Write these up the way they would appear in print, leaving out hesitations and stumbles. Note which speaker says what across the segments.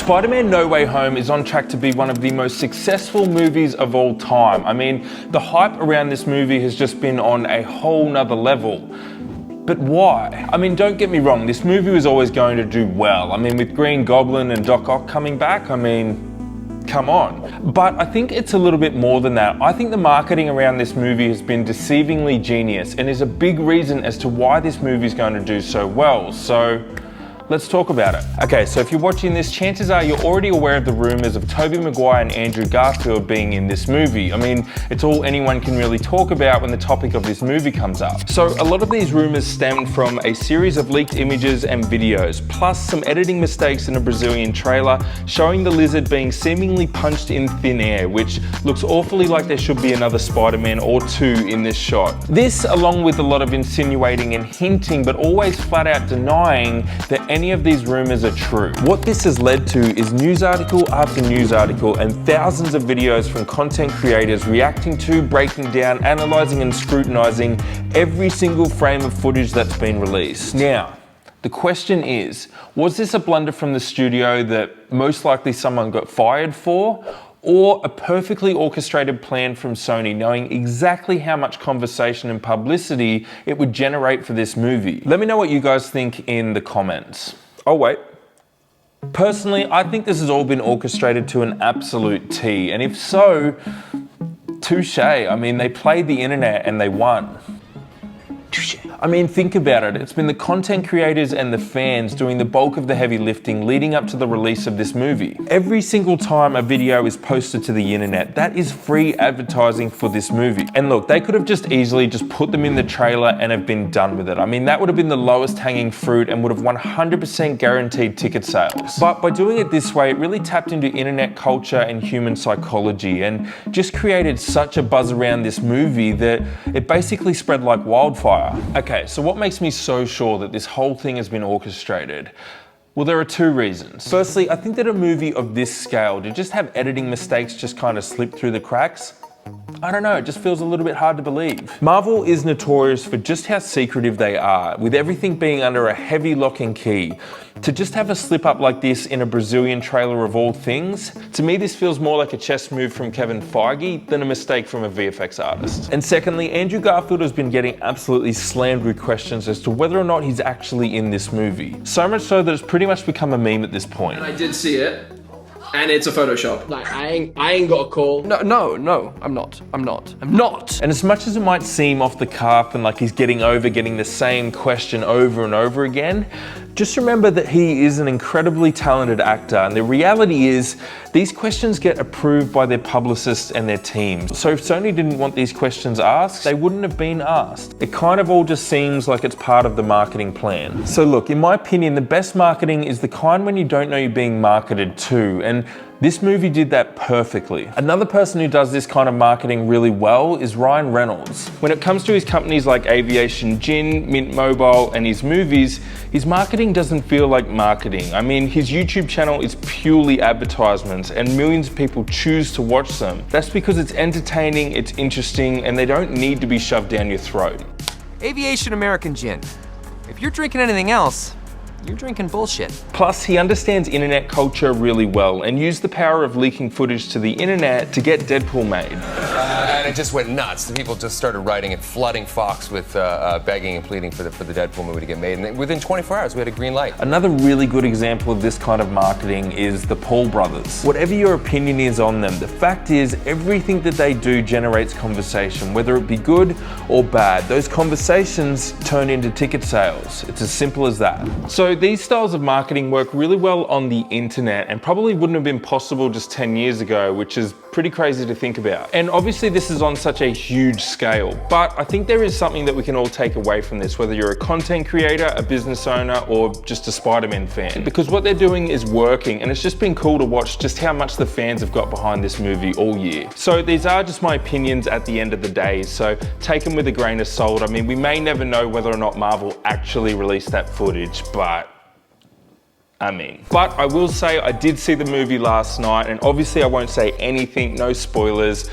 Speaker 1: Spider-Man No Way Home is on track to be one of the most successful movies of all time. I mean, the hype around this movie has just been on a whole nother level. But why? I mean, don't get me wrong, this movie was always going to do well. I mean, with Green Goblin and Doc Ock coming back, I mean, come on. But I think it's a little bit more than that. I think the marketing around this movie has been deceivingly genius and is a big reason as to why this movie is going to do so well. So let's talk about it. Okay, so if you're watching this, chances are you're already aware of the rumors of Tobey Maguire and Andrew Garfield being in this movie. I mean, it's all anyone can really talk about when the topic of this movie comes up. So a lot of these rumors stemmed from a series of leaked images and videos, plus some editing mistakes in a Brazilian trailer showing the lizard being seemingly punched in thin air, which looks awfully like there should be another Spider-Man or two in this shot. This, along with a lot of insinuating and hinting, but always flat out denying that any of these rumors are true. What this has led to is news article after news article and thousands of videos from content creators reacting to, breaking down, analyzing and scrutinizing every single frame of footage that's been released. Now, the question is, was this a blunder from the studio that most likely someone got fired for? Or a perfectly orchestrated plan from Sony, knowing exactly how much conversation and publicity it would generate for this movie? Let me know what you guys think in the comments. Oh wait. Personally, I think this has all been orchestrated to an absolute T, and if so, touche. I mean, they played the internet and they won. I mean, think about it. It's been the content creators and the fans doing the bulk of the heavy lifting leading up to the release of this movie. Every single time a video is posted to the internet, that is free advertising for this movie. And look, they could have just easily just put them in the trailer and have been done with it. I mean, that would have been the lowest hanging fruit and would have 100% guaranteed ticket sales. But by doing it this way, it really tapped into internet culture and human psychology and just created such a buzz around this movie that it basically spread like wildfire. Okay, so what makes me so sure that this whole thing has been orchestrated? Well, there are two reasons. Firstly, I think that a movie of this scale, to just have editing mistakes just kind of slip through the cracks, I don't know, it just feels a little bit hard to believe. Marvel is notorious for just how secretive they are, with everything being under a heavy lock and key. To just have a slip up like this in a Brazilian trailer of all things, to me this feels more like a chess move from Kevin Feige than a mistake from a VFX artist. And secondly, Andrew Garfield has been getting absolutely slammed with questions as to whether or not he's actually in this movie. So much so that it's pretty much become a meme at this point.
Speaker 2: And I did see it. And it's a Photoshop.
Speaker 3: Like, I ain't got a call.
Speaker 4: No, I'm not.
Speaker 1: And as much as it might seem off the cuff and like he's getting the same question over and over again, just remember that he is an incredibly talented actor, and the reality is these questions get approved by their publicists and their teams. So if Sony didn't want these questions asked, they wouldn't have been asked. It kind of all just seems like it's part of the marketing plan. So look, in my opinion, the best marketing is the kind when you don't know you're being marketed to, and this movie did that perfectly. Another person who does this kind of marketing really well is Ryan Reynolds. When it comes to his companies like Aviation Gin, Mint Mobile, and his movies, his marketing doesn't feel like marketing. I mean, his YouTube channel is purely advertisements and millions of people choose to watch them. That's because it's entertaining, it's interesting, and they don't need to be shoved down your throat.
Speaker 5: Aviation American Gin. If you're drinking anything else, you're drinking bullshit.
Speaker 1: Plus, he understands internet culture really well and used the power of leaking footage to the internet to get Deadpool made.
Speaker 6: And it just went nuts. The people just started writing and flooding Fox with begging and pleading for the Deadpool movie to get made. And within 24 hours, we had a green light.
Speaker 1: Another really good example of this kind of marketing is the Paul brothers. Whatever your opinion is on them, the fact is everything that they do generates conversation, whether it be good or bad. Those conversations turn into ticket sales. It's as simple as that. So these styles of marketing work really well on the internet and probably wouldn't have been possible just 10 years ago, which is pretty crazy to think about. And obviously this is on such a huge scale, but I think there is something that we can all take away from this, whether you're a content creator, a business owner, or just a Spider-Man fan. Because what they're doing is working, and it's just been cool to watch just how much the fans have got behind this movie all year. So these are just my opinions at the end of the day, so take them with a grain of salt. I mean, we may never know whether or not Marvel actually released that footage, but I will say I did see the movie last night, and obviously I won't say anything, no spoilers,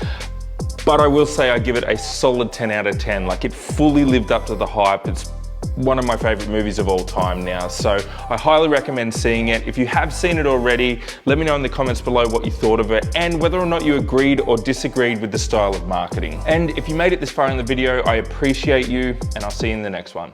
Speaker 1: but I will say I give it a solid 10 out of 10. Like, it fully lived up to the hype. It's one of my favorite movies of all time now. So I highly recommend seeing it. If you have seen it already, let me know in the comments below what you thought of it and whether or not you agreed or disagreed with the style of marketing. And if you made it this far in the video, I appreciate you, and I'll see you in the next one.